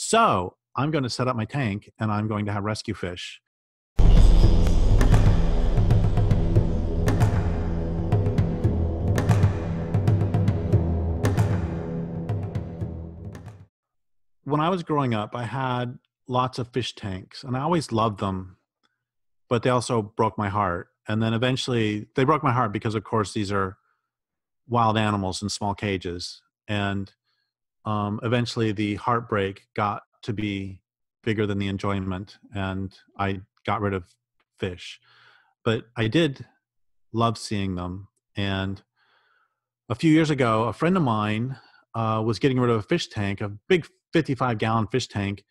So I'm going to set up my tank and I'm going to have rescue fish. When I was growing up, I had lots of fish tanks and I always loved them, but they also broke my heart. And then eventually they broke my heart because, of course, these are wild animals in small cages. And eventually the heartbreak got to be bigger than the enjoyment. And I got rid of fish. But I did love seeing them. And a few years ago, a friend of mine was getting rid of a fish tank, a big 55-gallon fish tank,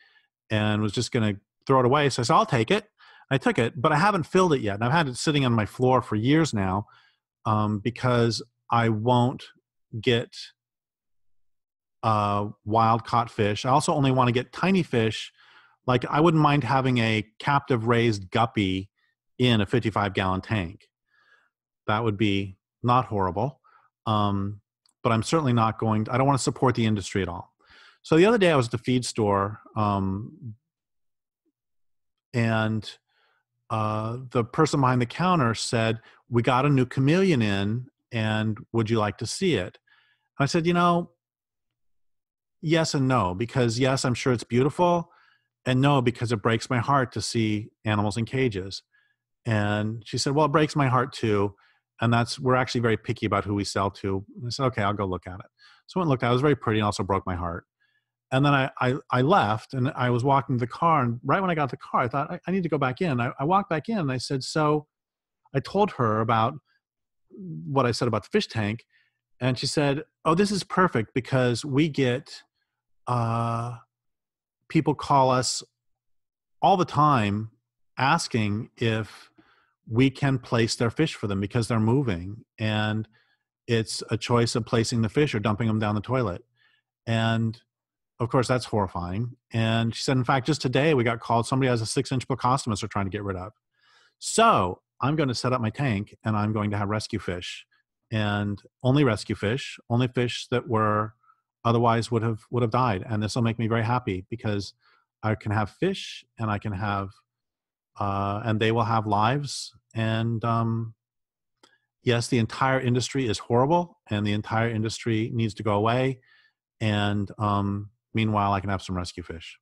and was just going to throw it away. So I said, I'll take it. I took it, but I haven't filled it yet. And I've had it sitting on my floor for years now because I won't get wild caught fish. I also only want to get tiny fish. Like I wouldn't mind having a captive raised guppy in a 55-gallon tank. That would be not horrible. But I'm certainly not going to, I don't want to support the industry at all. So the other day I was at the feed store and the person behind the counter said, we got a new chameleon in and would you like to see it? And I said, yes and no, because yes, I'm sure it's beautiful, and no, because it breaks my heart to see animals in cages. And she said, well, it breaks my heart too. And we're actually very picky about who we sell to. And I said, okay, I'll go look at it. So I went and looked at it. It was very pretty and also broke my heart. And then I left and I was walking to the car. And right when I got to the car, I thought, I need to go back in. I walked back in and I said, so I told her about what I said about the fish tank. And she said, oh, this is perfect because we get people call us all the time asking if we can place their fish for them because they're moving. And it's a choice of placing the fish or dumping them down the toilet. And of course, that's horrifying. And she said, in fact, just today we got called, somebody has a 6-inch Plecostomus they're trying to get rid of. So I'm going to set up my tank and I'm going to have rescue fish, and only rescue fish, only fish that were otherwise would have died. And this will make me very happy because I can have fish and I can have, and they will have lives. And yes, the entire industry is horrible and the entire industry needs to go away. And meanwhile, I can have some rescue fish.